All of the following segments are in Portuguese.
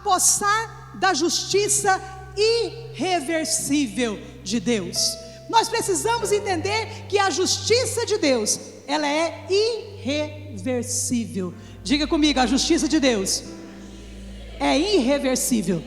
apossar da justiça irreversível de Deus. Nós precisamos entender que a justiça de Deus, ela é irreversível. Diga comigo, a justiça de Deus é irreversível.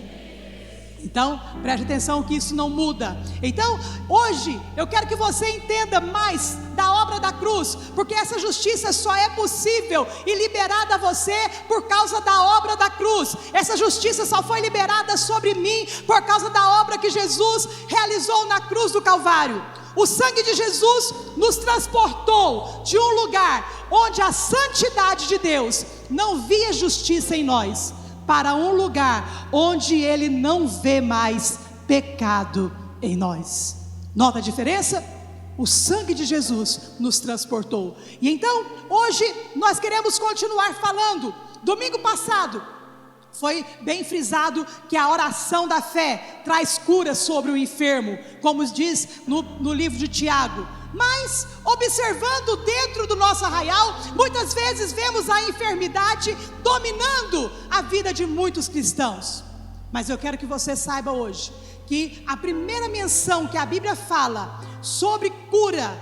Então, preste atenção que isso não muda. Então, hoje, eu quero que você entenda mais da obra da cruz, porque essa justiça só é possível e liberada a você por causa da obra da cruz. Essa justiça só foi liberada sobre mim por causa da obra que Jesus realizou na cruz do Calvário. O sangue de Jesus nos transportou de um lugar onde a santidade de Deus não via justiça em nós, para um lugar onde Ele não vê mais pecado em nós. Nota a diferença? O sangue de Jesus nos transportou. E então, hoje nós queremos continuar falando. Domingo passado foi bem frisado que a oração da fé traz cura sobre o enfermo, como diz no livro de Tiago. Mas, observando dentro do nosso arraial, muitas vezes vemos a enfermidade dominando a vida de muitos cristãos. Mas eu quero que você saiba hoje, que a primeira menção que a Bíblia fala sobre cura,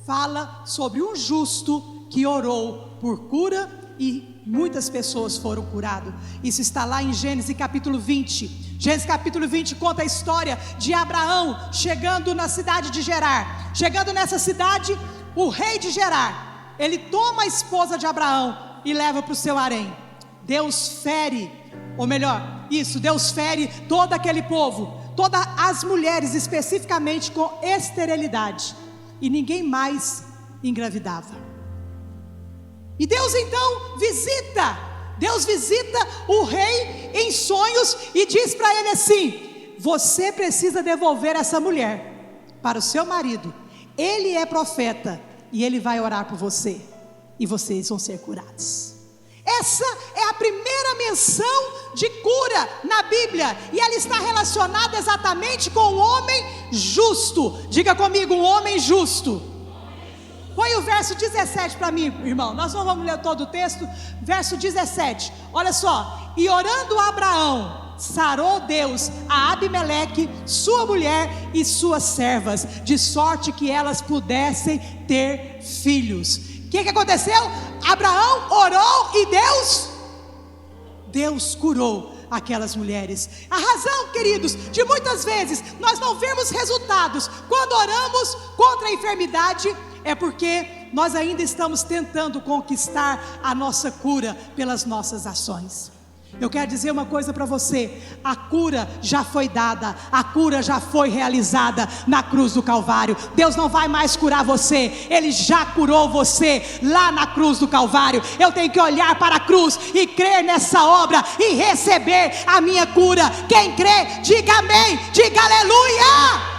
fala sobre um justo que orou por cura e muitas pessoas foram curadas. Isso está lá em Gênesis capítulo 20. Gênesis capítulo 20 conta a história de Abraão chegando na cidade de Gerar. Chegando nessa cidade, o rei de Gerar, ele toma a esposa de Abraão e leva para o seu harém. Deus fere, ou melhor, Deus fere todo aquele povo, todas as mulheres especificamente com esterilidade, e ninguém mais engravidava. E Deus então visita o rei em sonhos e diz para ele assim: você precisa devolver essa mulher para o seu marido, ele é profeta e ele vai orar por você, e vocês vão ser curados. Essa é a primeira menção de cura na Bíblia, e ela está relacionada exatamente com o homem justo. Diga comigo, um homem justo. Põe o verso 17 para mim, irmão. Nós não vamos ler todo o texto. Verso 17, olha só: e orando Abraão, sarou Deus a Abimeleque, sua mulher e suas servas, de sorte que elas pudessem ter filhos. O que aconteceu? Abraão orou e Deus curou aquelas mulheres. A razão, queridos, de muitas vezes nós não vemos resultados quando oramos contra a enfermidade, é porque nós ainda estamos tentando conquistar a nossa cura pelas nossas ações. Eu quero dizer uma coisa para você: a cura já foi dada, a cura já foi realizada na cruz do Calvário. Deus não vai mais curar você, Ele já curou você lá na cruz do Calvário. Eu tenho que olhar para a cruz e crer nessa obra e receber a minha cura. Quem crê, diga amém, diga aleluia.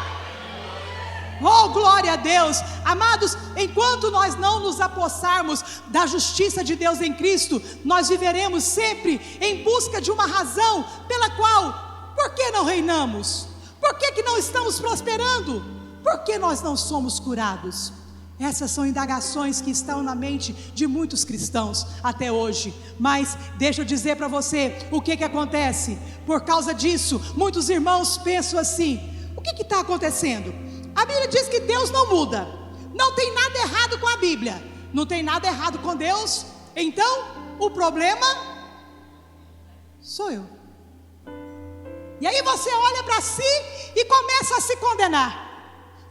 Oh, glória a Deus. Amados, enquanto nós não nos apossarmos da justiça de Deus em Cristo, nós viveremos sempre em busca de uma razão pela qual, por que não reinamos? Por que não estamos prosperando? Por que nós não somos curados? Essas são indagações que estão na mente de muitos cristãos até hoje. Mas deixa eu dizer para você o que acontece. Por causa disso, muitos irmãos pensam assim: o que está acontecendo? A Bíblia diz que Deus não muda. Não tem nada errado com a Bíblia, não tem nada errado com Deus. Então o problema sou eu. E aí você olha para si e começa a se condenar.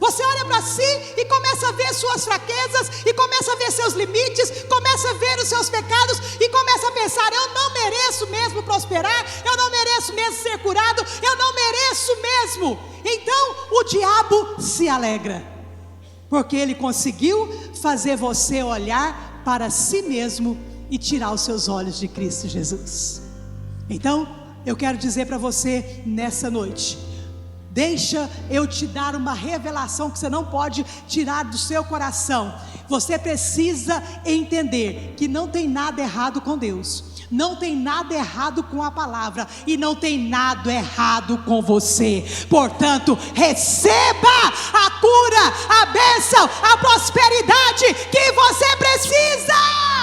Você olha para si e começa a ver suas fraquezas, e começa a ver seus limites, começa a ver os seus pecados, e começa a pensar: eu não mereço mesmo prosperar, eu não mereço mesmo ser curado, eu não mereço mesmo. Então o diabo se alegra, porque ele conseguiu fazer você olhar para si mesmo e tirar os seus olhos de Cristo Jesus. Então eu quero dizer para você nessa noite: deixa eu te dar uma revelação que você não pode tirar do seu coração. Você precisa entender que não tem nada errado com Deus, não tem nada errado com a palavra, e não tem nada errado com você. Portanto, receba a cura, a bênção, a prosperidade que você precisa.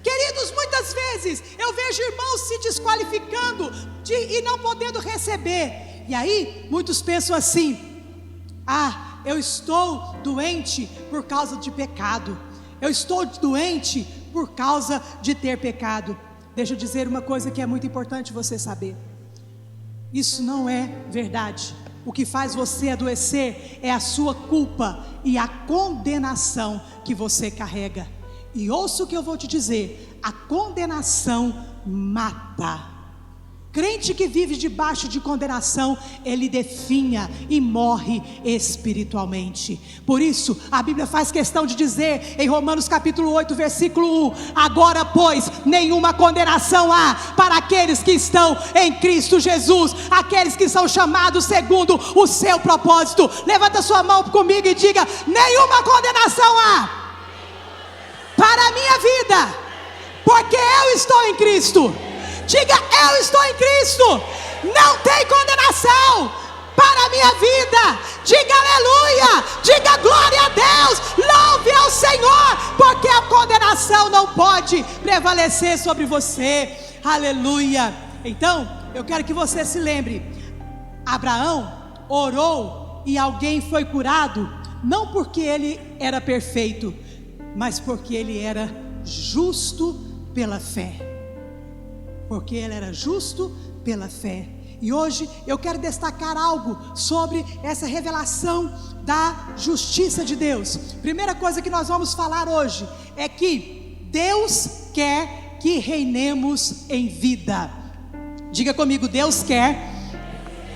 Queridos, muitas vezes Eu vejo irmãos se desqualificando e não podendo receber. E aí, muitos pensam assim: ah, eu estou doente por causa de pecado. Eu estou doente por causa de ter pecado. Deixa eu dizer uma coisa que é muito importante você saber. Isso não é verdade. O que faz você adoecer é a sua culpa e a condenação que você carrega. E ouça o que eu vou te dizer: a condenação mata. Crente que vive debaixo de condenação, ele definha e morre espiritualmente. Por isso, a Bíblia faz questão de dizer em Romanos capítulo 8, versículo 1: agora, pois, nenhuma condenação há para aqueles que estão em Cristo Jesus, aqueles que são chamados segundo o seu propósito. Levanta sua mão comigo e diga: nenhuma condenação há para a minha vida, porque eu estou em Cristo. Diga: eu estou em Cristo, não tem condenação para a minha vida. Diga aleluia, diga glória a Deus, louve ao Senhor, porque a condenação não pode prevalecer sobre você. Aleluia. Então, eu quero que você se lembre: Abraão orou e alguém foi curado, não porque ele era perfeito, mas porque ele era justo pela fé. Porque ele era justo pela fé. E hoje eu quero destacar algo sobre essa revelação da justiça de Deus. Primeira coisa que nós vamos falar hoje é que Deus quer que reinemos em vida. Diga comigo: Deus quer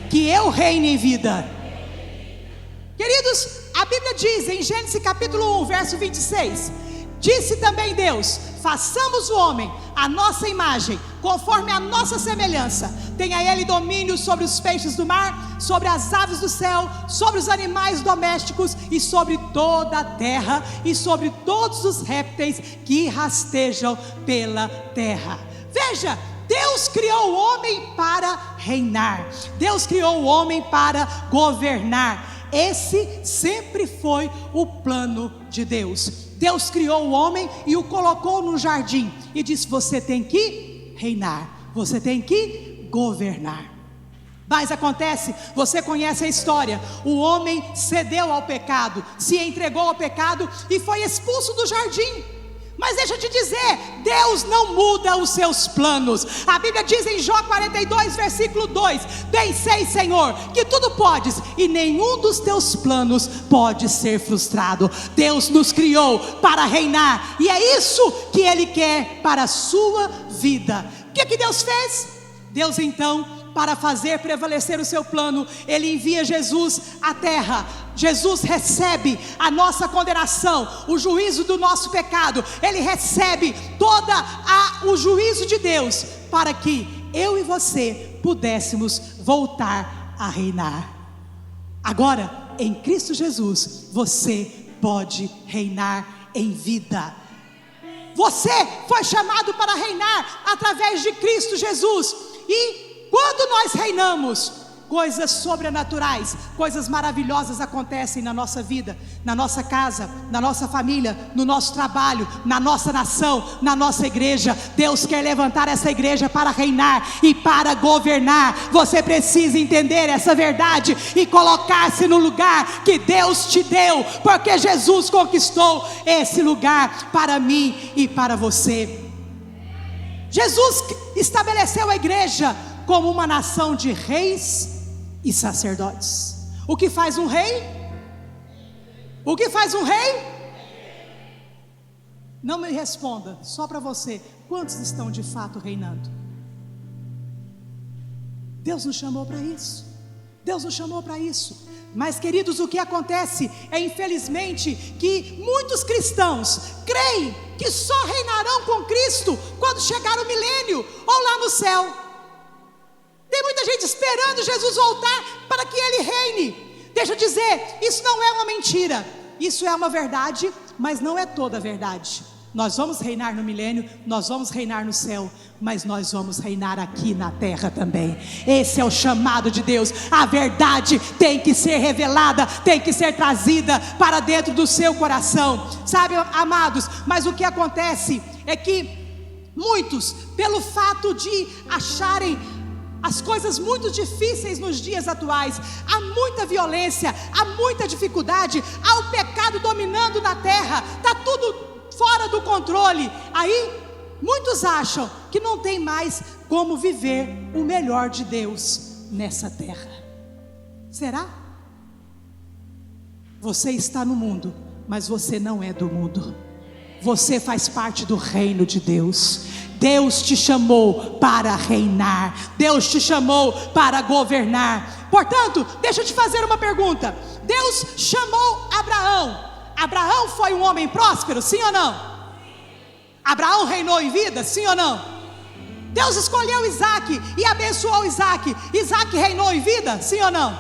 que eu reine em vida. Queridos, a Bíblia diz em Gênesis capítulo 1, verso 26: disse também Deus: façamos o homem à nossa imagem, conforme a nossa semelhança. Tenha ele domínio sobre os peixes do mar, sobre as aves do céu, sobre os animais domésticos e sobre toda a terra, e sobre todos os répteis que rastejam pela terra. Veja, Deus criou o homem para reinar. Deus criou o homem para governar. Esse sempre foi o plano de Deus. Deus criou o homem e o colocou no jardim e disse: você tem que reinar, você tem que governar. Mas acontece, você conhece a história: o homem cedeu ao pecado, se entregou ao pecado e foi expulso do jardim. Mas deixa eu te dizer, Deus não muda os seus planos. A Bíblia diz em Jó 42, versículo 2: bem sei, Senhor, que tudo podes, e nenhum dos teus planos pode ser frustrado. Deus nos criou para reinar, e é isso que Ele quer para a sua vida. O que Deus fez? Deus então, para fazer prevalecer o seu plano, Ele envia Jesus à terra. Jesus recebe a nossa condenação, o juízo do nosso pecado. Ele recebe o juízo de Deus, para que eu e você pudéssemos voltar a reinar. Agora, em Cristo Jesus, você pode reinar em vida. Você foi chamado para reinar através de Cristo Jesus. E quando nós reinamos, coisas sobrenaturais, coisas maravilhosas acontecem na nossa vida, na nossa casa, na nossa família, no nosso trabalho, na nossa nação, na nossa igreja. Deus quer levantar essa igreja para reinar e para governar. Você precisa entender essa verdade e colocar-se no lugar que Deus te deu, porque Jesus conquistou esse lugar para mim e para você. Jesus estabeleceu a igreja como uma nação de reis e sacerdotes. O que faz um rei? O que faz um rei? Não me responda, só para você: quantos estão de fato reinando? Deus nos chamou para isso. Deus nos chamou para isso. Mas, queridos, o que acontece é, infelizmente, que muitos cristãos creem que só reinarão com Cristo quando chegar o milênio ou lá no céu. Tem muita gente esperando Jesus voltar para que Ele reine. Deixa eu dizer, isso não é uma mentira, isso é uma verdade, mas não é toda a verdade. Nós vamos reinar no milênio, nós vamos reinar no céu, mas nós vamos reinar aqui na terra também. Esse é o chamado de Deus. A verdade tem que ser revelada, tem que ser trazida para dentro do seu coração. Sabe, amados, mas o que acontece é que Muitos, pelo fato de acharem as coisas muito difíceis nos dias atuais, há muita violência, há muita dificuldade, há o pecado dominando na terra, está tudo fora do controle. Aí muitos acham que não tem mais como viver o melhor de Deus nessa terra. Será? Você está no mundo, mas você não é do mundo. Você faz parte do reino de Deus. Deus te chamou para reinar. Deus te chamou para governar. Portanto, deixa eu te fazer uma pergunta. Deus chamou Abraão. Abraão foi um homem próspero, sim ou não? Abraão reinou em vida, sim ou não? Deus escolheu Isaac e abençoou Isaac. Isaac reinou em vida, sim ou não?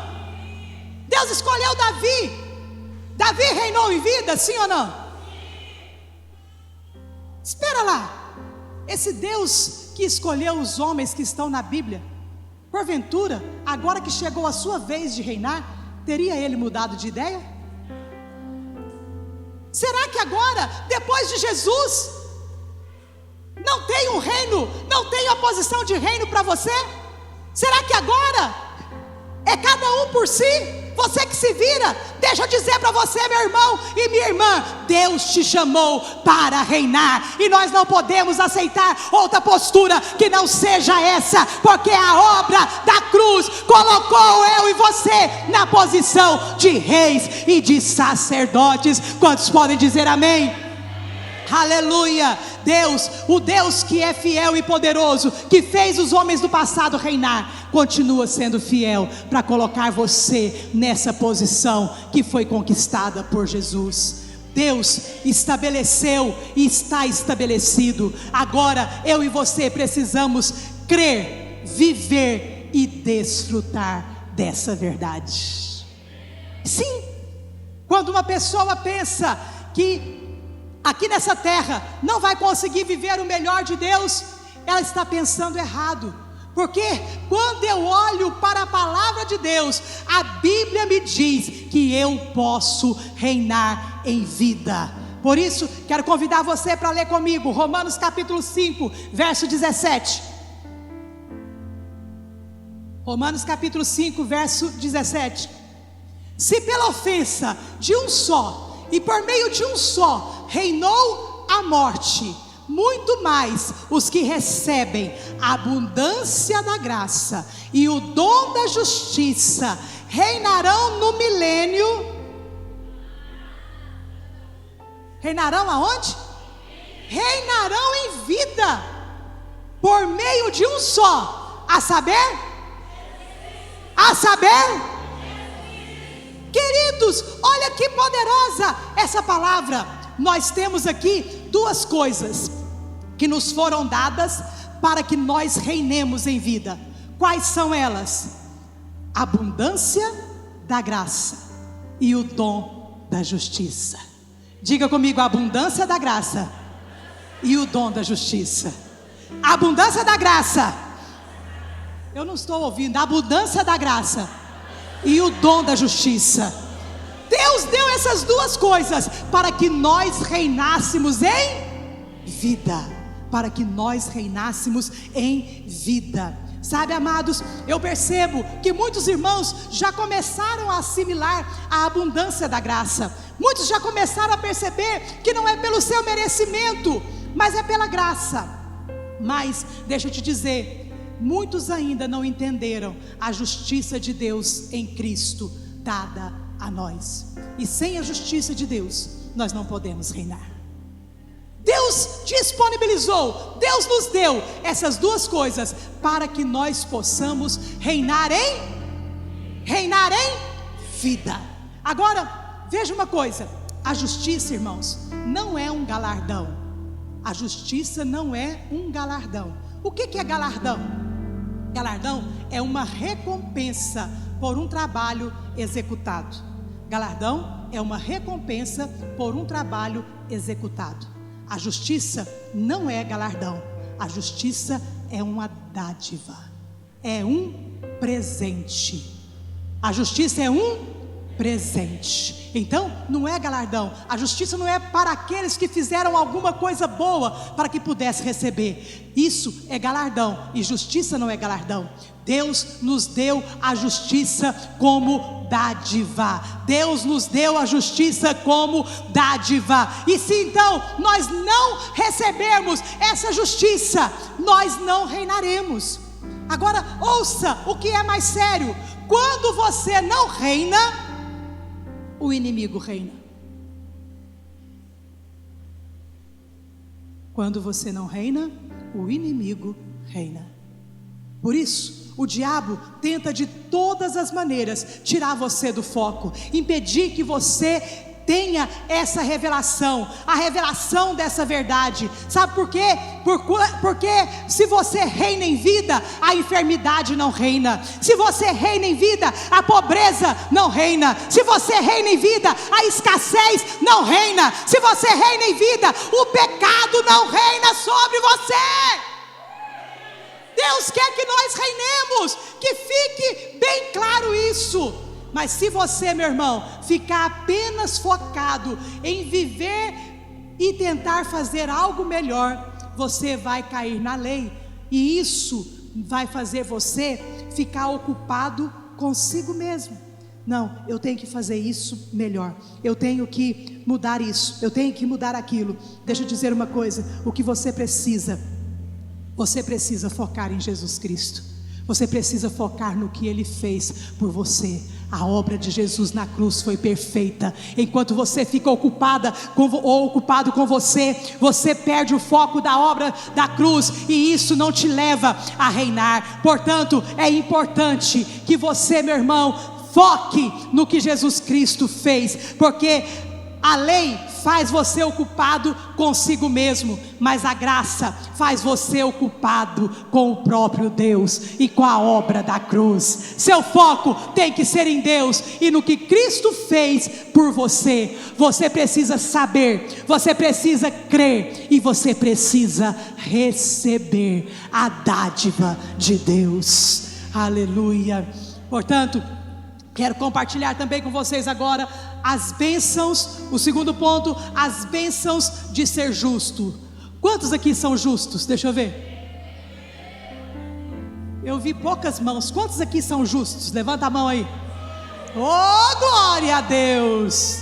Deus escolheu Davi. Davi reinou em vida, sim ou não? Espera lá. Esse Deus que escolheu os homens que estão na Bíblia, porventura, agora que chegou a sua vez de reinar, teria ele mudado de ideia? Será que agora, depois de Jesus, não tem um reino, não tem a posição de reino para você? Será que agora é cada um por si? Você que se vira. Deixa eu dizer para você, meu irmão e minha irmã, Deus te chamou para reinar, e nós não podemos aceitar outra postura que não seja essa, porque a obra da cruz colocou eu e você na posição de reis e de sacerdotes. Quantos podem dizer amém? Aleluia. Deus, o Deus que é fiel e poderoso, que fez os homens do passado reinar, continua sendo fiel para colocar você nessa posição que foi conquistada por Jesus. Deus estabeleceu e está estabelecido. Agora eu e você precisamos crer, viver e desfrutar dessa verdade. Sim, quando uma pessoa pensa que aqui nessa terra não vai conseguir viver o melhor de Deus, ela está pensando errado. Porque quando eu olho para a palavra de Deus, a Bíblia me diz que eu posso reinar em vida. Por isso, quero convidar você para ler comigo Romanos capítulo 5, verso 17. Romanos capítulo 5, verso 17. Se pela ofensa de um só, e por meio de um só, reinou a morte, muito mais os que recebem a abundância da graça e o dom da justiça reinarão no milênio. Reinarão aonde? Reinarão em vida, por meio de um só, a saber, queridos, olha que poderosa essa palavra. Nós temos aqui duas coisas que nos foram dadas para que nós reinemos em vida. Quais são elas? A abundância da graça e o dom da justiça. Diga comigo: a abundância da graça e o dom da justiça. A abundância da graça, eu não estou ouvindo. A abundância da graça e o dom da justiça. Deus deu essas duas coisas para que nós reinássemos em vida. Para que nós reinássemos em vida. Sabe, amados, eu percebo que muitos irmãos já começaram a assimilar a abundância da graça. Muitos já começaram a perceber que não é pelo seu merecimento, mas é pela graça. Mas, deixa eu te dizer, muitos ainda não entenderam a justiça de Deus em Cristo dada a nós. E sem a justiça de Deus, nós não podemos reinar. Deus disponibilizou, Deus nos deu essas duas coisas para que nós possamos reinar em vida. Agora, veja uma coisa: a justiça, irmãos, não é um galardão. A justiça não é um galardão. O que é galardão? Galardão é uma recompensa por um trabalho executado. Galardão é uma recompensa por um trabalho executado. A justiça não é galardão. A justiça é uma dádiva, é um presente. A justiça é um presente. Então, não é galardão. A justiça não é para aqueles que fizeram alguma coisa boa para que pudesse receber. Isso é galardão, e justiça não é galardão. Deus nos deu a justiça como dádiva. Deus nos deu a justiça como dádiva. E se então nós não recebermos essa justiça, nós não reinaremos. Agora, ouça o que é mais sério: quando você não reina, o inimigo reina. Quando você não reina, o inimigo reina. Por isso, o diabo tenta de todas as maneiras tirar você do foco, impedir que você tenha essa revelação, a revelação dessa verdade. Sabe por quê? Porque se você reina em vida, a enfermidade não reina. Se você reina em vida, a pobreza não reina. Se você reina em vida, a escassez não reina. Se você reina em vida, o pecado não reina sobre você. Deus quer que nós reinemos, que fique bem claro isso. Mas se você, meu irmão, ficar apenas focado em viver e tentar fazer algo melhor, você vai cair na lei, e isso vai fazer você ficar ocupado consigo mesmo. Não, eu tenho que fazer isso melhor, eu tenho que mudar isso, eu tenho que mudar aquilo. Deixa eu dizer uma coisa: o que você precisa focar em Jesus Cristo. Você precisa focar no que Ele fez por você. A obra de Jesus na cruz foi perfeita. Enquanto você fica ocupado com você, você perde o foco da obra da cruz, e isso não te leva a reinar. Portanto, é importante que você, meu irmão, foque no que Jesus Cristo fez, porque a lei faz você ocupado consigo mesmo, mas a graça faz você ocupado com o próprio Deus e com a obra da cruz. Seu foco tem que ser em Deus e no que Cristo fez por você. Você precisa saber, você precisa crer, e você precisa receber a dádiva de Deus. Aleluia. Portanto, quero compartilhar também com vocês agora as bênçãos. O segundo ponto, as bênçãos de ser justo. Quantos aqui são justos? Deixa eu ver. Eu vi poucas mãos. Quantos aqui são justos? Levanta a mão aí. Oh, glória a Deus.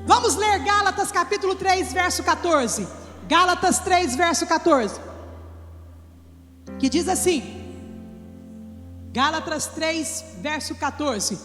Vamos ler Gálatas capítulo 3, verso 14. Gálatas 3, verso 14, que diz assim: Gálatas 3, verso 14: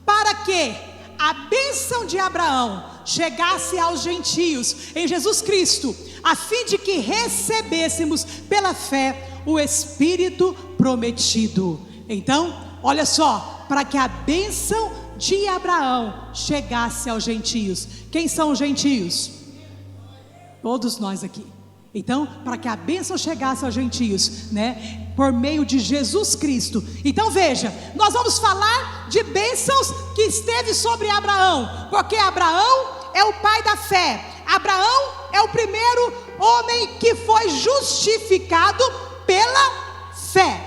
para que a bênção de Abraão chegasse aos gentios em Jesus Cristo, a fim de que recebêssemos pela fé o Espírito prometido. Então, olha só, para que a bênção de Abraão chegasse aos gentios. Quem são os gentios? Todos nós aqui. Então, para que a bênção chegasse aos gentios, né, por meio de Jesus Cristo. Então veja, nós vamos falar de bênçãos que esteve sobre Abraão, porque Abraão é o pai da fé. Abraão é o primeiro homem que foi justificado pela fé,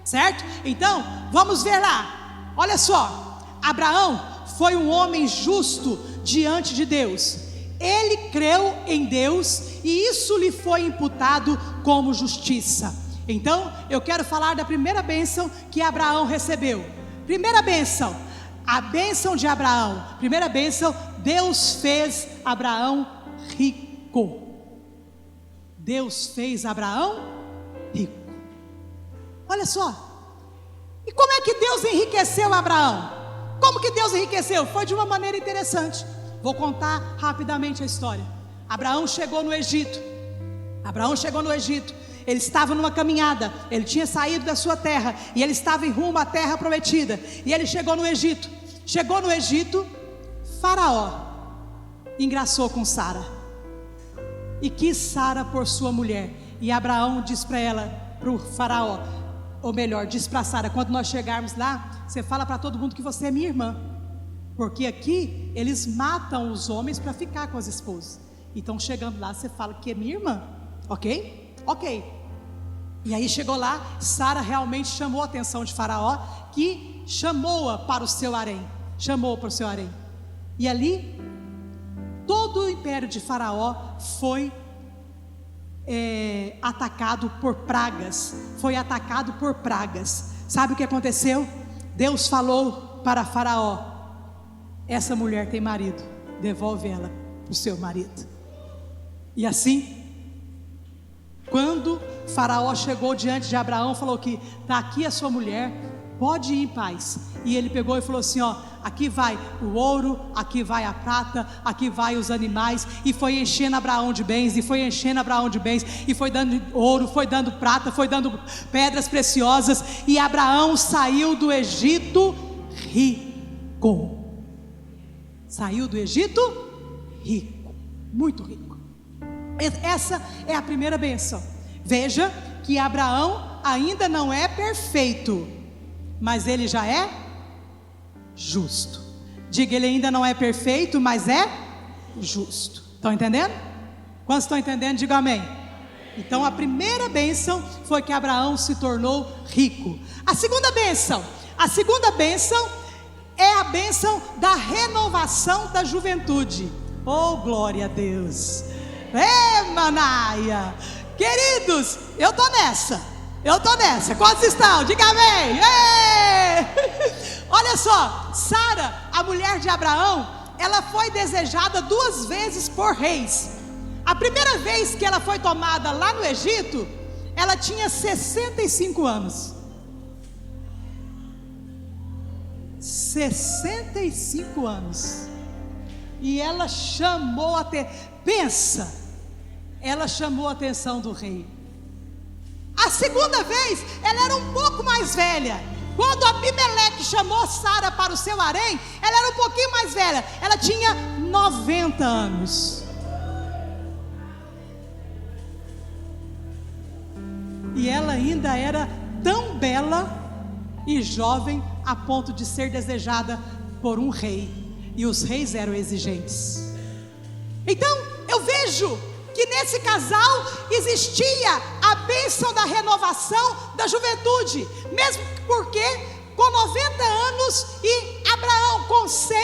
certo? Então, vamos ver lá. Olha só, Abraão foi um homem justo diante de Deus. Ele creu em Deus e isso lhe foi imputado como justiça. Então, eu quero falar da primeira bênção que Abraão recebeu. Primeira bênção, a bênção de Abraão. Primeira bênção, Deus fez Abraão rico. Deus fez Abraão rico. Olha só. E como é que Deus enriqueceu Abraão? Como que Deus enriqueceu? Foi de uma maneira interessante. Vou contar rapidamente a história. Abraão chegou no Egito. Ele estava numa caminhada. Ele tinha saído da sua terra e ele estava em rumo à terra prometida. E ele chegou no Egito. Faraó engraçou com Sara e quis Sara por sua mulher. E Abraão disse para o faraó, ou melhor, disse para Sara: quando nós chegarmos lá, você fala para todo mundo que você é minha irmã, porque aqui eles matam os homens para ficar com as esposas. Então chegando lá, você fala que é minha irmã, ok? Ok. E aí chegou lá, Sara realmente chamou a atenção de Faraó, que chamou-a para o seu harém. chamou para o seu harém. E ali, todo o império de Faraó foi atacado por pragas. Foi atacado por pragas. Sabe o que aconteceu? Deus falou para Faraó: essa mulher tem marido, devolve ela para o seu marido. E assim, quando Faraó chegou diante de Abraão, falou que está aqui a sua mulher, pode ir em paz. E ele pegou e falou assim: ó, aqui vai o ouro, aqui vai a prata, aqui vai os animais. E foi enchendo Abraão de bens, e foi enchendo Abraão de bens, e foi dando ouro, foi dando prata, foi dando pedras preciosas. E Abraão saiu do Egito rico. Saiu do Egito rico, muito rico. Essa é a primeira bênção. Veja que Abraão ainda não é perfeito, mas ele já é justo. Diga, ele ainda não é perfeito, mas é justo. Estão entendendo? Quantos estão entendendo? Diga amém. Então a primeira bênção foi que Abraão se tornou rico. A segunda bênção é a bênção da renovação da juventude. Oh, glória a Deus. Manaia. Queridos, eu tô nessa. Quantos estão? Diga amém. Olha só, Sara, a mulher de Abraão, ela foi desejada 2 vezes por reis. A primeira vez que ela foi tomada lá no Egito, ela tinha 65 anos. 65 anos. E ela chamou a atenção do rei. A segunda vez, ela era um pouco mais velha. Quando Abimeleque chamou Sara para o seu harém, ela era um pouquinho mais velha. Ela tinha 90 anos. E ela ainda era tão bela e jovem a ponto de ser desejada por um rei. E os reis eram exigentes. Então eu vejo que nesse casal existia a bênção da renovação da juventude. Mesmo porque com 90 anos e Abraão com 100,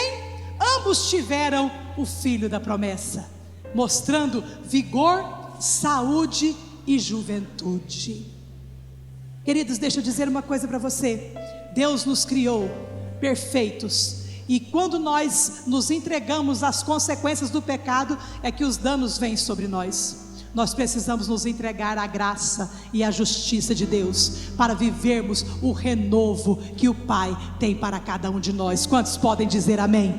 ambos tiveram o filho da promessa, mostrando vigor, saúde e juventude. Queridos, deixa eu dizer uma coisa para você. Deus nos criou perfeitos, e quando nós nos entregamos às consequências do pecado, é que os danos vêm sobre nós. Nós precisamos nos entregar à graça e à justiça de Deus, para vivermos o renovo que o Pai tem para cada um de nós. Quantos podem dizer amém?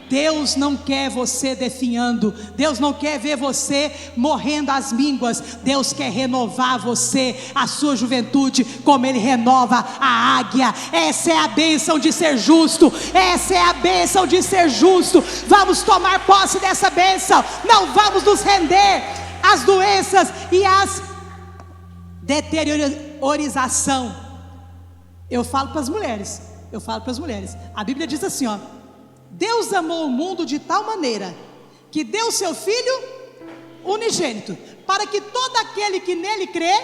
Deus não quer você definhando, Deus não quer ver você morrendo às mínguas. Deus quer renovar você, a sua juventude, como Ele renova a águia. Essa é a bênção de ser justo, essa é a bênção de ser justo. Vamos tomar posse dessa bênção, não vamos nos render às doenças e às deteriorização. Eu falo para as mulheres, a Bíblia diz assim, ó: Deus amou o mundo de tal maneira que deu seu Filho unigênito, para que todo aquele que nele crê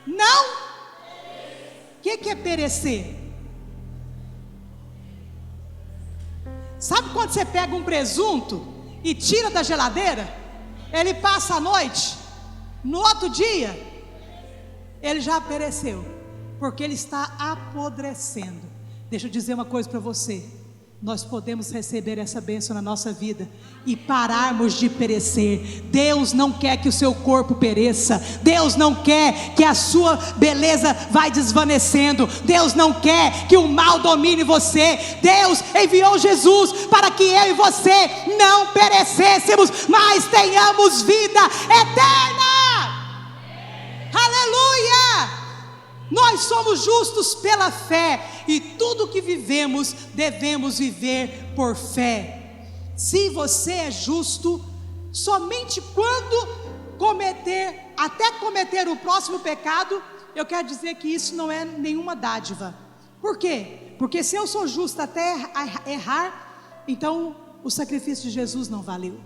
não. O que é perecer? Sabe quando você pega um presunto e tira da geladeira? Ele passa a noite, no outro dia ele já pereceu, porque ele está apodrecendo. Deixa eu dizer uma coisa para você: nós podemos receber essa bênção na nossa vida e pararmos de perecer. Deus não quer que o seu corpo pereça, Deus não quer que a sua beleza vai desvanecendo, Deus não quer que o mal domine você. Deus enviou Jesus para que eu e você não perecêssemos, mas tenhamos vida eterna. Aleluia! Nós somos justos pela fé, e tudo que vivemos, devemos viver por fé. Se você é justo, somente quando cometer o próximo pecado, eu quero dizer que isso não é nenhuma dádiva. Por quê? Porque se eu sou justo até errar, então o sacrifício de Jesus não valeu.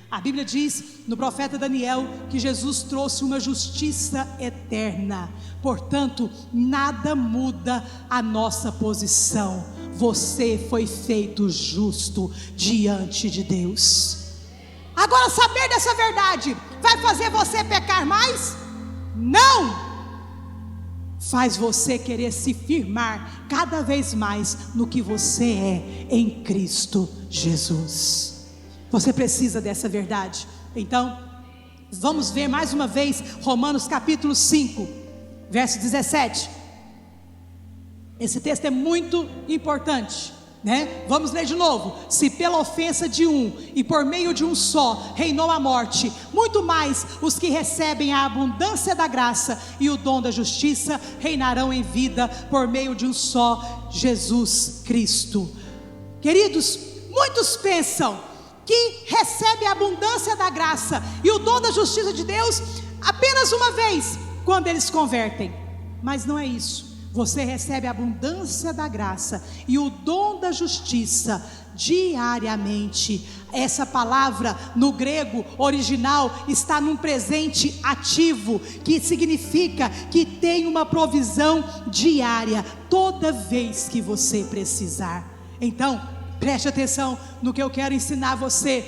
A Bíblia diz no profeta Daniel que Jesus trouxe uma justiça eterna. Portanto, nada muda a nossa posição. Você foi feito justo diante de Deus. Agora, saber dessa verdade vai fazer você pecar mais? Não! Faz você querer se firmar cada vez mais no que você é em Cristo Jesus. Você precisa dessa verdade. Então, vamos ver mais uma vez Romanos capítulo 5, verso 17. Esse texto é muito importante, né? Vamos ler de novo. Se pela ofensa de um e por meio de um só reinou a morte, muito mais os que recebem a abundância da graça e o dom da justiça reinarão em vida por meio de um só, Jesus Cristo. Queridos, muitos pensam que recebe a abundância da graça e o dom da justiça de Deus apenas uma vez, quando eles convertem. Mas não é isso. Você recebe a abundância da graça e o dom da justiça diariamente. Essa palavra no grego original está num presente ativo, que significa que tem uma provisão diária, toda vez que você precisar. Então, preste atenção no que eu quero ensinar você.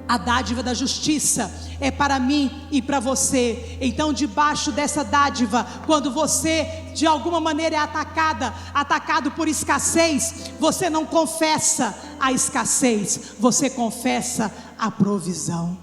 A dádiva da justiça é para mim e para você. Então, debaixo dessa dádiva, quando você de alguma maneira é atacado por escassez, você não confessa a escassez, você confessa a provisão.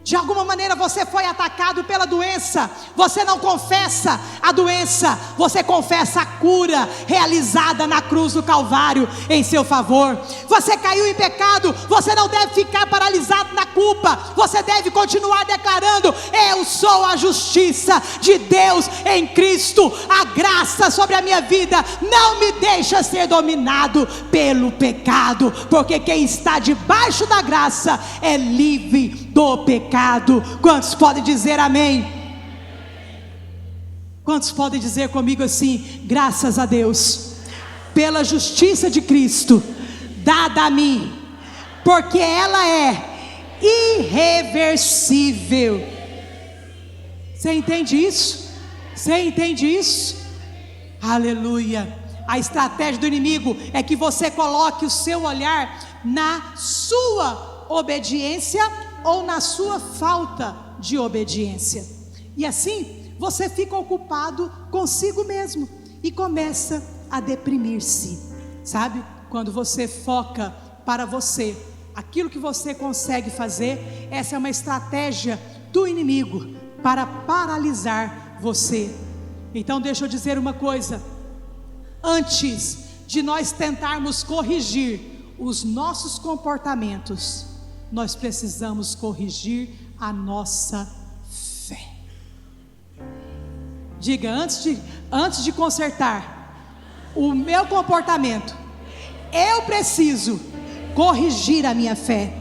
De alguma maneira você foi atacado pela doença, você não confessa a doença, você confessa a cura realizada na cruz do Calvário em seu favor. Você caiu em pecado, você não deve ficar paralisado na culpa, você deve continuar declarando: eu sou a justiça de Deus em Cristo. A graça sobre a minha vida não me deixa ser dominado pelo pecado, porque quem está debaixo da graça é livre do pecado. Quantos podem dizer amém? Quantos podem dizer comigo assim: graças a Deus pela justiça de Cristo dada a mim, porque ela é irreversível. Você entende isso? Você entende isso? Aleluia. A estratégia do inimigo é que você coloque o seu olhar na sua obediência ou na sua falta de obediência, e assim você fica ocupado consigo mesmo e começa a deprimir-se. Sabe, quando você foca para você, aquilo que você consegue fazer, essa é uma estratégia do inimigo para paralisar você. Então deixa eu dizer uma coisa: antes de nós tentarmos corrigir os nossos comportamentos, nós precisamos corrigir a nossa fé. Diga: antes de consertar o meu comportamento, eu preciso corrigir a minha fé.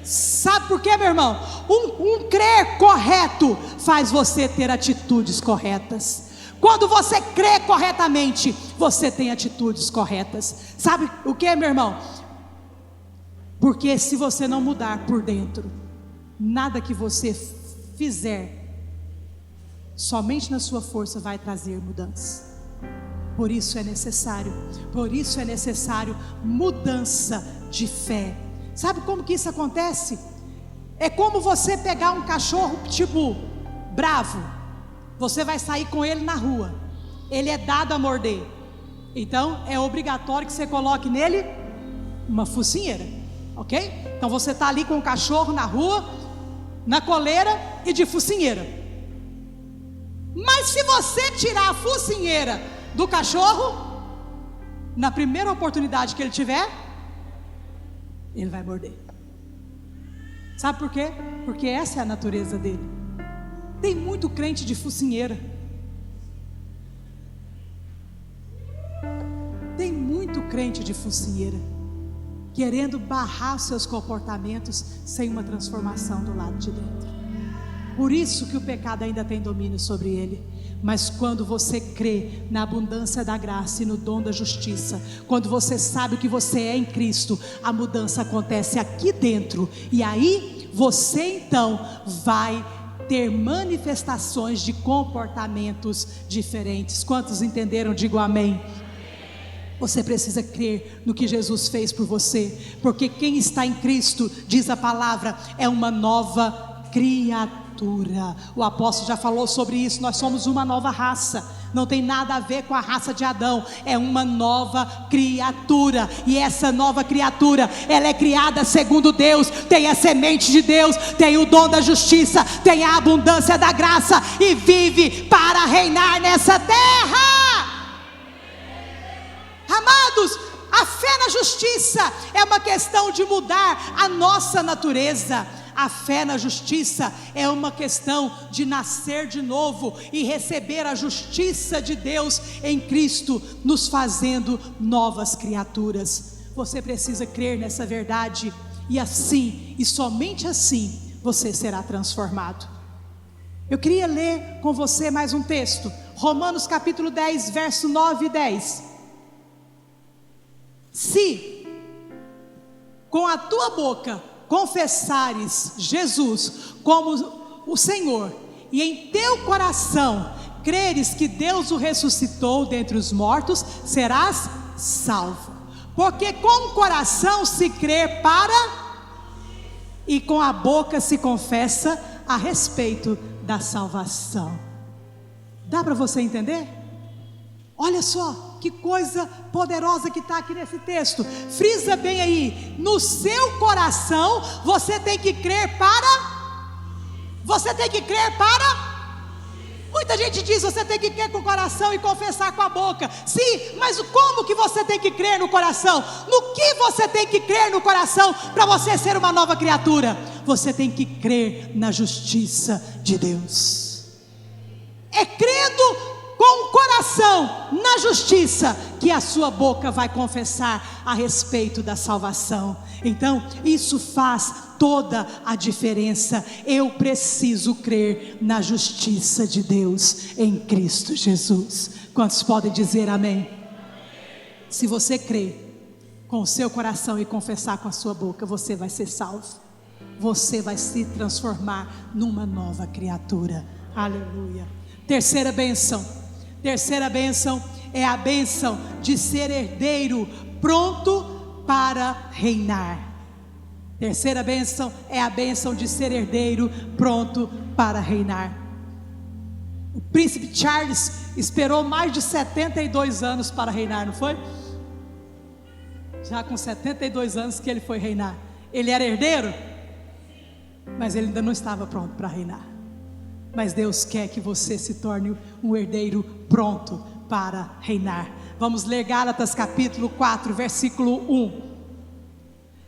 Sabe por quê, meu irmão? Um crer correto faz você ter atitudes corretas. Quando você crê corretamente, você tem atitudes corretas. Sabe o que, meu irmão? Porque se você não mudar por dentro, nada que você fizer, somente na sua força vai trazer mudança. Por isso é necessário mudança de fé. Sabe como que isso acontece? É como você pegar um cachorro tipo bravo. Você vai sair com ele na rua, ele é dado a morder, então é obrigatório que você coloque nele uma focinheira, ok? Então você está ali com o cachorro na rua, na coleira e de focinheira. Mas se você tirar a focinheira do cachorro, na primeira oportunidade que ele tiver, ele vai morder. Sabe por quê? Porque essa é a natureza dele. Tem muito crente de focinheira. Tem muito crente de focinheira, querendo barrar seus comportamentos sem uma transformação do lado de dentro. Por isso que o pecado ainda tem domínio sobre ele. Mas quando você crê na abundância da graça e no dom da justiça, quando você sabe o que você é em Cristo, a mudança acontece aqui dentro. E aí você então vai ter manifestações de comportamentos diferentes. Quantos entenderam? Digo amém. Você precisa crer no que Jesus fez por você, porque quem está em Cristo, diz a palavra, é uma nova criatura. O apóstolo já falou sobre isso. Nós somos uma nova raça, não tem nada a ver com a raça de Adão, é uma nova criatura. E essa nova criatura, ela é criada segundo Deus, tem a semente de Deus, tem o dom da justiça, tem a abundância da graça, e vive para reinar nessa terra. Amados, a fé na justiça é uma questão de mudar a nossa natureza. A fé na justiça é uma questão de nascer de novo e receber a justiça de Deus em Cristo, nos fazendo novas criaturas. Você precisa crer nessa verdade, e assim, e somente assim, você será transformado. Eu queria ler com você mais um texto, Romanos capítulo 10, verso 9 e 10. Se com a tua boca confessares Jesus como o Senhor, e em teu coração creres que Deus o ressuscitou dentre os mortos, serás salvo. Porque com o coração se crê e com a boca se confessa a respeito da salvação. Dá para você entender? Olha só, que coisa poderosa que está aqui nesse texto. Frisa bem aí, no seu coração você tem que crer muita gente diz, você tem que crer com o coração e confessar com a boca. Sim, mas como que você tem que crer no coração? No que você tem que crer no coração para você ser uma nova criatura? Você tem que crer na justiça de Deus. É crendo com o coração na justiça que a sua boca vai confessar a respeito da salvação. Então isso faz toda a diferença. Eu preciso crer na justiça de Deus em Cristo Jesus. Quantos podem dizer amém? Se você crer com o seu coração e confessar com a sua boca, você vai ser salvo. Você vai se transformar numa nova criatura. Aleluia. Terceira bênção é a bênção de ser herdeiro pronto para reinar. Terceira bênção é a bênção de ser herdeiro pronto para reinar. O príncipe Charles esperou mais de 72 anos para reinar, não foi? Já com 72 anos que ele foi reinar. Ele era herdeiro, mas ele ainda não estava pronto para reinar. Mas Deus quer que você se torne um herdeiro pronto para reinar. Vamos ler Gálatas capítulo 4, versículo 1.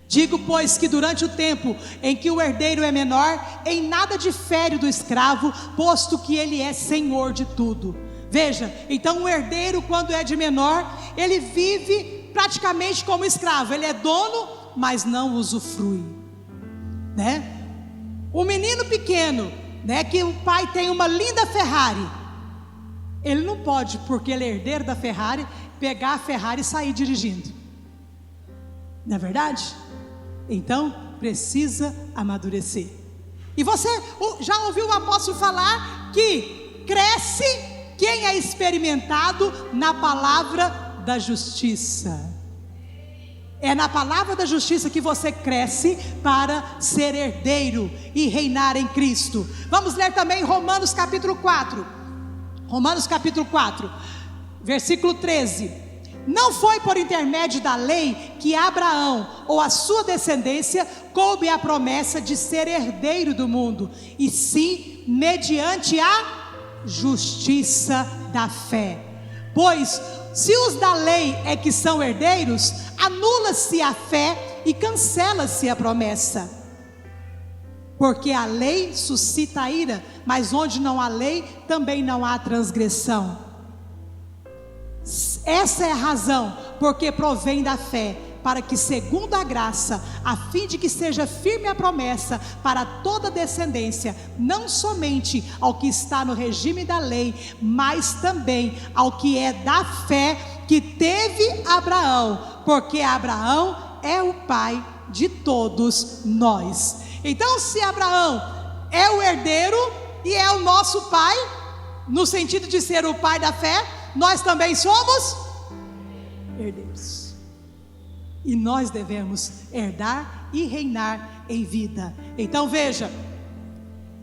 Digo, pois, que durante o tempo em que o herdeiro é menor, em nada difere do escravo, posto que ele é senhor de tudo. Veja, então o herdeiro, quando é de menor, ele vive praticamente como escravo. Ele é dono, mas não usufrui, né? O menino pequeno, né, que o pai tem uma linda Ferrari, ele não pode, porque ele é herdeiro da Ferrari, pegar a Ferrari e sair dirigindo. Não é verdade? Então precisa amadurecer. E você já ouviu o apóstolo falar que cresce quem é experimentado na palavra da justiça. É na palavra da justiça que você cresce para ser herdeiro e reinar em Cristo. Vamos ler também Romanos capítulo 4. Romanos capítulo 4, versículo 13. Não foi por intermédio da lei que Abraão ou a sua descendência coube a promessa de ser herdeiro do mundo, e sim mediante a justiça da fé. Pois se os da lei é que são herdeiros, anula-se a fé e cancela-se a promessa. Porque a lei suscita a ira, mas onde não há lei, também não há transgressão. Essa é a razão porque provém da fé para que segundo a graça, a fim de que seja firme a promessa para toda descendência, não somente ao que está no regime da lei, mas também ao que é da fé que teve Abraão, porque Abraão é o pai de todos nós. Então, se Abraão é o herdeiro e é o nosso pai, no sentido de ser o pai da fé, nós também somos herdeiros, e nós devemos herdar e reinar em vida. Então veja,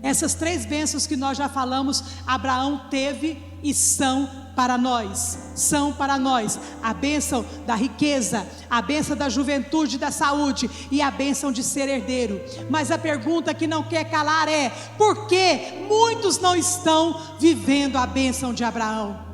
essas 3 bênçãos que nós já falamos, Abraão teve e são para nós, a bênção da riqueza, a bênção da juventude e da saúde, e a bênção de ser herdeiro. Mas a pergunta que não quer calar é: por que muitos não estão vivendo a bênção de Abraão?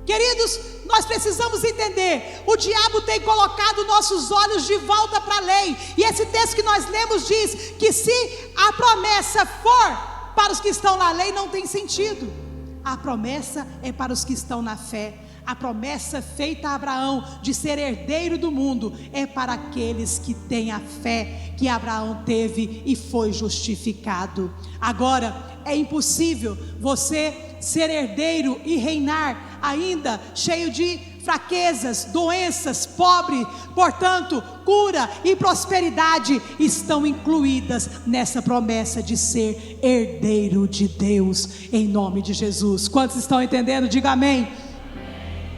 Queridos, nós precisamos entender, o diabo tem colocado nossos olhos de volta para a lei, e esse texto que nós lemos diz que se a promessa for para os que estão na lei, não tem sentido. A promessa é para os que estão na fé. A promessa feita a Abraão de ser herdeiro do mundo é para aqueles que têm a fé que Abraão teve e foi justificado. Agora, é impossível você ser herdeiro e reinar ainda cheio de fraquezas, doenças, pobre. Portanto, cura e prosperidade estão incluídas nessa promessa de ser herdeiro de Deus, em nome de Jesus. Quantos estão entendendo? Diga amém.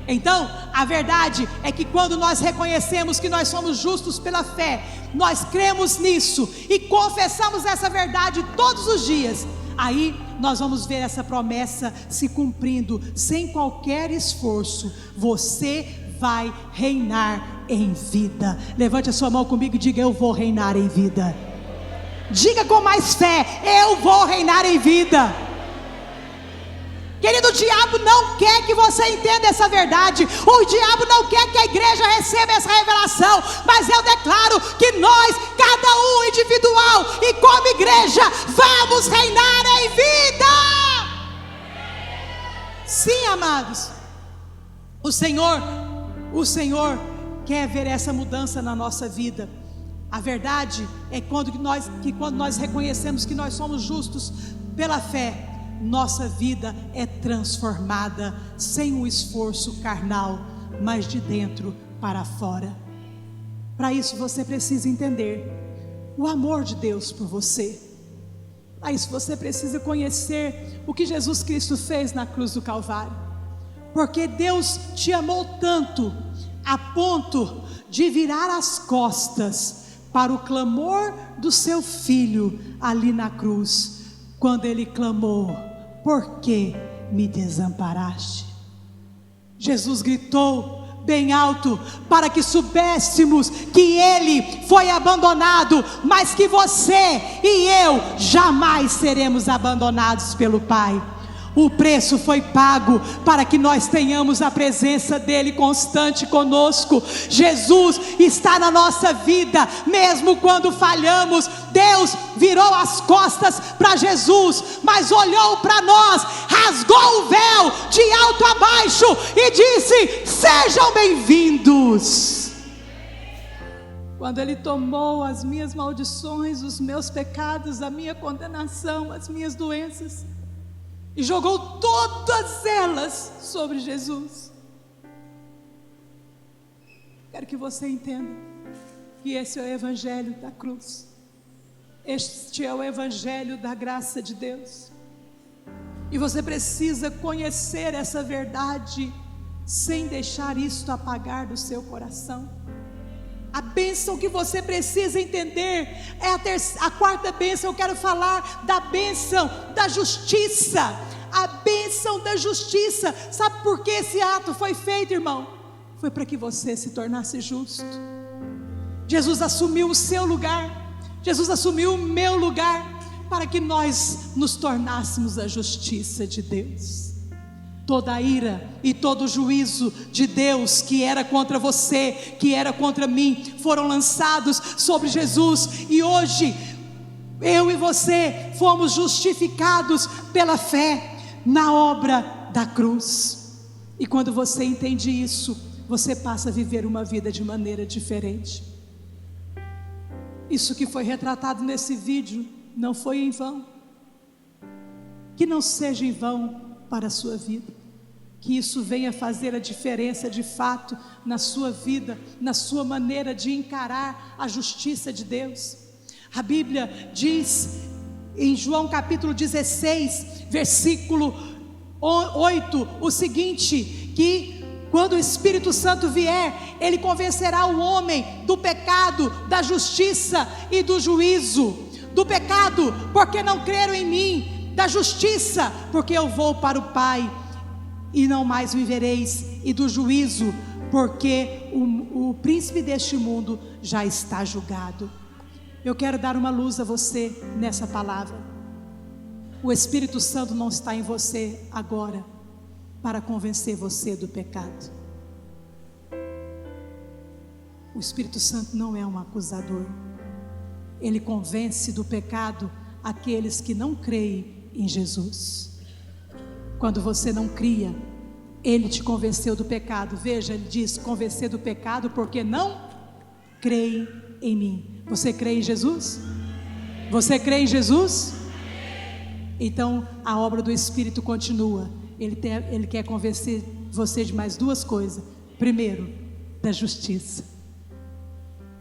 Então, a verdade é que quando nós reconhecemos que nós somos justos pela fé, nós cremos nisso e confessamos essa verdade todos os dias, aí nós vamos ver essa promessa se cumprindo sem qualquer esforço. Você vai reinar em vida. Levante a sua mão comigo e diga: eu vou reinar em vida. Diga com mais fé: eu vou reinar em vida. Querido, o diabo não quer que você entenda essa verdade. O diabo não quer que a igreja receba essa revelação. Mas eu declaro que nós, cada um individual e como igreja, vamos reinar em vida. Sim, amados, o Senhor quer ver essa mudança na nossa vida. A verdade é que quando nós reconhecemos que nós somos justos pela fé, nossa vida é transformada sem um esforço carnal, mas de dentro para fora. Para isso você precisa entender o amor de Deus por você. Para isso você precisa conhecer o que Jesus Cristo fez na cruz do Calvário. Porque Deus te amou tanto a ponto de virar as costas para o clamor do seu filho ali na cruz, quando ele clamou: por que me desamparaste? Jesus gritou bem alto para que soubéssemos que ele foi abandonado, mas que você e eu jamais seremos abandonados pelo Pai. O preço foi pago para que nós tenhamos a presença dele constante conosco. Jesus está na nossa vida, mesmo quando falhamos. Deus virou as costas para Jesus, mas olhou para nós, rasgou o véu de alto a baixo e disse: sejam bem-vindos. Quando ele tomou as minhas maldições, os meus pecados, a minha condenação, as minhas doenças, e jogou todas elas sobre Jesus. Quero que você entenda que esse é o evangelho da cruz. Este é o evangelho da graça de Deus. E você precisa conhecer essa verdade sem deixar isto apagar do seu coração. A bênção que você precisa entender é a quarta bênção. Eu quero falar da bênção da justiça. A bênção da justiça. Sabe por que esse ato foi feito, irmão? Foi para que você se tornasse justo. Jesus assumiu o seu lugar, Jesus assumiu o meu lugar, para que nós nos tornássemos a justiça de Deus. Toda a ira e todo o juízo de Deus que era contra você, que era contra mim, foram lançados sobre Jesus. E hoje, eu e você fomos justificados pela fé na obra da cruz. E quando você entende isso, você passa a viver uma vida de maneira diferente. Isso que foi retratado nesse vídeo não foi em vão. Que não seja em vão para a sua vida. Que isso venha fazer a diferença de fato na sua vida, na sua maneira de encarar a justiça de Deus. A Bíblia diz em João capítulo 16, versículo 8, o seguinte, que quando o Espírito Santo vier, ele convencerá o homem do pecado, da justiça e do juízo. Do pecado, porque não creram em mim; da justiça, porque eu vou para o Pai e não mais vivereis; e do juízo, porque o príncipe deste mundo já está julgado. Eu quero dar uma luz a você nessa palavra. O Espírito Santo não está em você agora para convencer você do pecado. O Espírito Santo não é um acusador. Ele convence do pecado aqueles que não creem em Jesus. Quando você não cria, Ele te convenceu do pecado. Veja, Ele diz: convencer do pecado porque não creem em mim. Você crê em Jesus? Você crê em Jesus? Então a obra do Espírito continua. Ele quer convencer você de mais duas coisas. Primeiro, da justiça.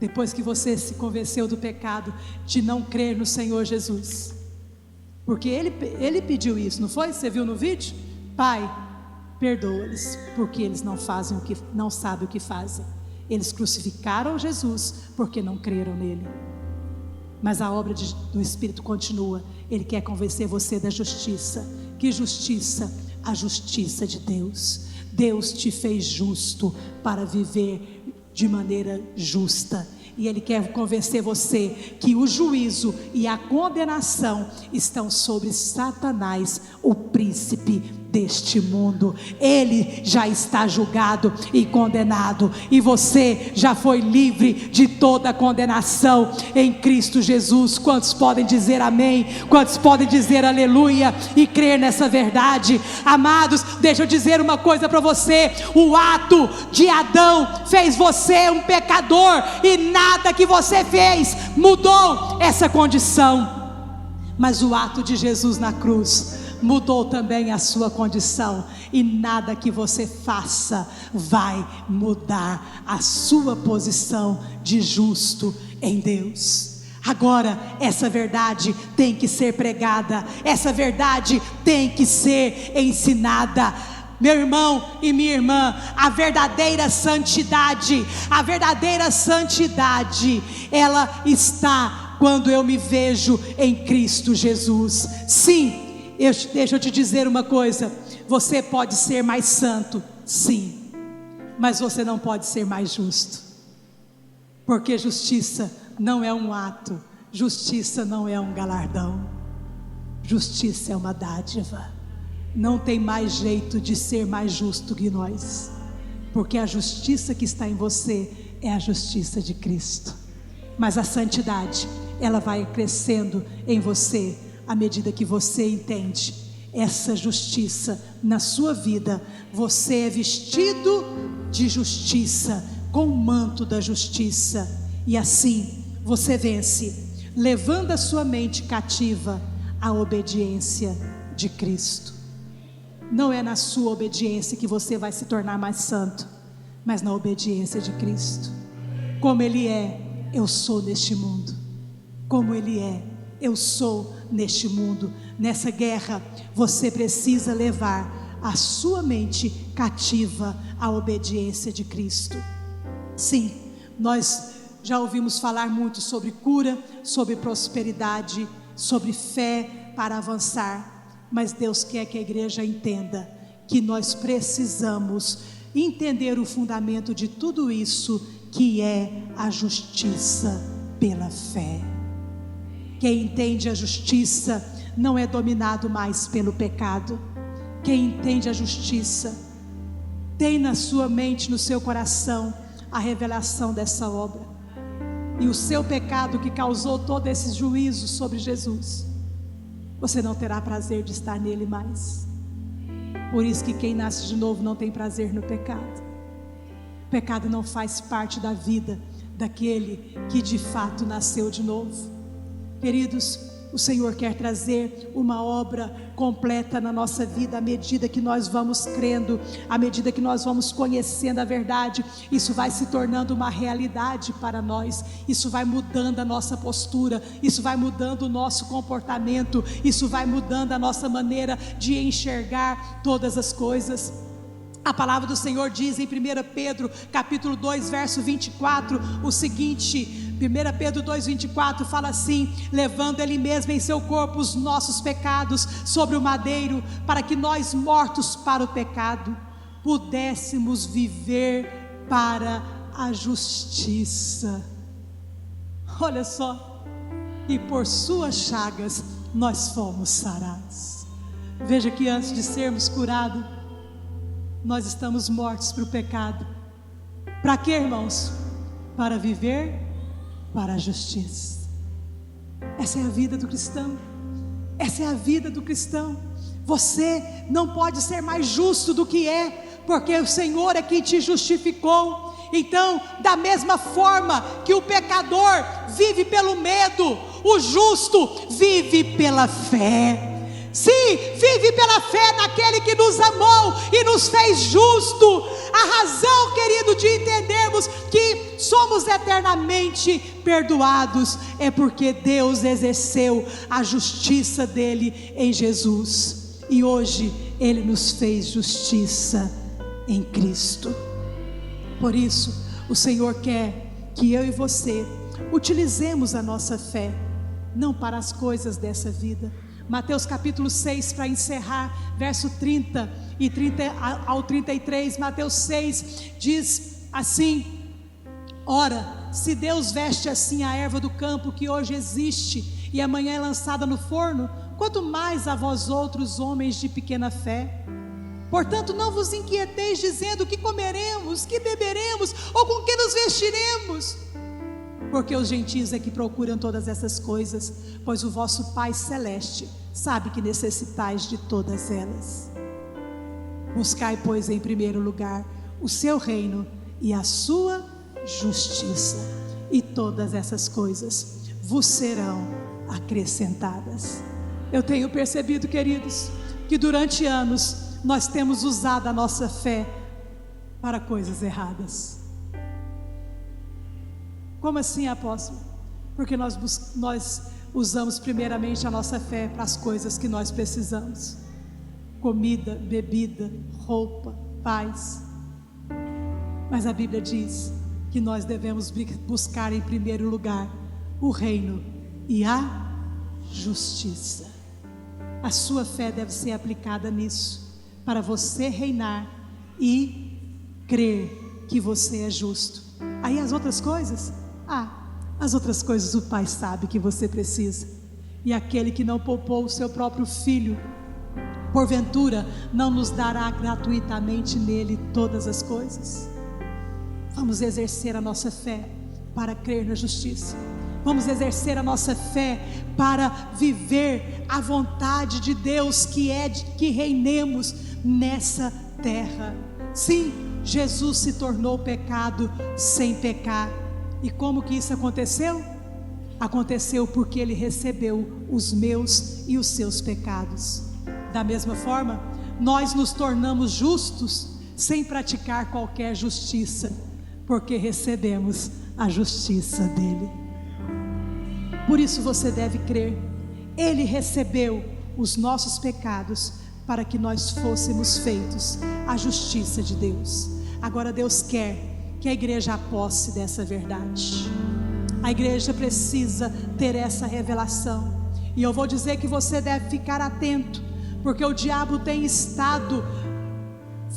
Depois que você se convenceu do pecado, de não crer no Senhor Jesus, porque Ele pediu isso, não foi? Você viu no vídeo? Pai, perdoa-lhes, porque eles não sabem o que fazem. Eles crucificaram Jesus porque não creram nele. Mas a obra do Espírito continua. Ele quer convencer você da justiça. Que justiça? A justiça de Deus. Deus te fez justo para viver de maneira justa. E Ele quer convencer você que o juízo e a condenação estão sobre Satanás, o príncipe deste mundo. Ele já está julgado e condenado, e você já foi livre de toda condenação em Cristo Jesus. Quantos podem dizer amém? Quantos podem dizer aleluia e crer nessa verdade? Amados, deixa eu dizer uma coisa para você: o ato de Adão fez você um pecador, e nada que você fez mudou essa condição. Mas o ato de Jesus na cruz mudou também a sua condição, e nada que você faça vai mudar a sua posição de justo em Deus. Agora, essa verdade tem que ser pregada, essa verdade tem que ser ensinada. Meu irmão e minha irmã, a verdadeira santidade, ela está quando eu me vejo em Cristo Jesus. Sim, deixa eu te dizer uma coisa: você pode ser mais santo, sim, mas você não pode ser mais justo, porque justiça não é um ato, justiça não é um galardão, justiça é uma dádiva. Não tem mais jeito de ser mais justo que nós, porque a justiça que está em você é a justiça de Cristo. Mas a santidade, ela vai crescendo em você à medida que você entende essa justiça na sua vida. Você é vestido de justiça, com o manto da justiça, e assim você vence, levando a sua mente cativa à obediência de Cristo. Não é na sua obediência que você vai se tornar mais santo, mas na obediência de Cristo. Como Ele é, eu sou neste mundo. Como Ele é, eu sou neste mundo. Nessa guerra, você precisa levar a sua mente cativa à obediência de Cristo. Sim, nós já ouvimos falar muito sobre cura, sobre prosperidade, sobre fé para avançar. Mas Deus quer que a igreja entenda que nós precisamos entender o fundamento de tudo isso, que é a justiça pela fé. Quem entende a justiça não é dominado mais pelo pecado. Quem entende a justiça tem na sua mente, no seu coração, a revelação dessa obra. E o seu pecado que causou todo esse juízo sobre Jesus, você não terá prazer de estar nele mais. Por isso que quem nasce de novo não tem prazer no pecado. O pecado não faz parte da vida daquele que de fato nasceu de novo. Queridos, o Senhor quer trazer uma obra completa na nossa vida, à medida que nós vamos crendo, à medida que nós vamos conhecendo a verdade. Isso vai se tornando uma realidade para nós, isso vai mudando a nossa postura, isso vai mudando o nosso comportamento, isso vai mudando a nossa maneira de enxergar todas as coisas. A palavra do Senhor diz em 1 Pedro capítulo 2 verso 24 o seguinte: 1 Pedro 2,24 fala assim: levando Ele mesmo em seu corpo os nossos pecados sobre o madeiro, para que nós, mortos para o pecado, pudéssemos viver para a justiça. Olha só, e por suas chagas nós fomos sarados. Veja que antes de sermos curados, nós estamos mortos para o pecado. Para quê, irmãos? Para viver para a justiça. Essa é a vida do cristão. Essa é a vida do cristão. Você não pode ser mais justo do que é, porque o Senhor é quem te justificou. Então, da mesma forma que o pecador vive pelo medo, o justo vive pela fé. Sim, vive pela fé naquele que nos amou e nos fez justo. A razão, querido, de entendermos que somos eternamente perdoados é porque Deus exerceu a justiça dele em Jesus, e hoje Ele nos fez justiça em Cristo. Por isso, o Senhor quer que eu e você utilizemos a nossa fé, não para as coisas dessa vida. Mateus capítulo 6, para encerrar, verso 30 ao 33, Mateus 6 diz assim: ora, se Deus veste assim a erva do campo, que hoje existe e amanhã é lançada no forno, quanto mais a vós outros, homens de pequena fé. Portanto, não vos inquieteis dizendo: que comeremos, que beberemos, ou com que nos vestiremos? Porque os gentios é que procuram todas essas coisas, pois o vosso Pai Celeste sabe que necessitais de todas elas. Buscai, pois, em primeiro lugar o seu reino e a sua justiça, e todas essas coisas vos serão acrescentadas. Eu tenho percebido, queridos, que durante anos nós temos usado a nossa fé para coisas erradas. Como assim, apóstolo? Porque nós usamos primeiramente a nossa fé para as coisas que nós precisamos: comida, bebida, roupa, paz. Mas a Bíblia diz que nós devemos buscar em primeiro lugar o reino e a justiça. A sua fé deve ser aplicada nisso, para você reinar e crer que você é justo. Aí as outras coisas, as outras coisas o Pai sabe que você precisa. E aquele que não poupou o seu próprio filho, porventura não nos dará gratuitamente nele todas as coisas? Vamos exercer a nossa fé para crer na justiça. Vamos exercer a nossa fé para viver a vontade de Deus, que é que reinemos nessa terra. Sim, Jesus se tornou pecado sem pecar. E como que isso aconteceu? Aconteceu porque Ele recebeu os meus e os seus pecados. Da mesma forma, nós nos tornamos justos sem praticar qualquer justiça, porque recebemos a justiça dEle. Por isso você deve crer: Ele recebeu os nossos pecados para que nós fôssemos feitos a justiça de Deus. Agora Deus quer que a igreja posse dessa verdade. A igreja precisa ter essa revelação. E eu vou dizer que você deve ficar atento, porque o diabo tem estado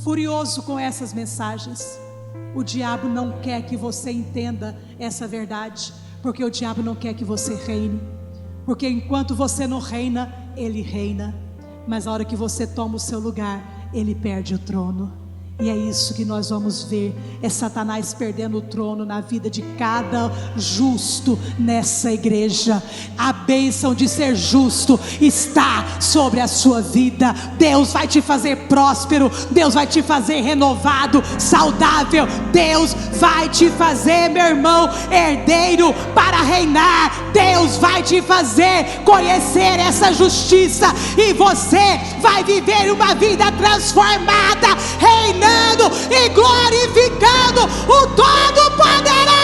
furioso com essas mensagens. O diabo não quer que você entenda essa verdade, porque o diabo não quer que você reine. Porque enquanto você não reina, ele reina. Mas a hora que você toma o seu lugar, ele perde o trono. E é isso que nós vamos ver, é Satanás perdendo o trono na vida de cada justo nessa igreja. A bênção de ser justo está sobre a sua vida. Deus vai te fazer próspero, Deus vai te fazer renovado, saudável. Deus vai te fazer, meu irmão, herdeiro para reinar. Deus vai te fazer conhecer essa justiça, e você vai viver uma vida transformada, reinando e glorificando o Todo-Poderoso.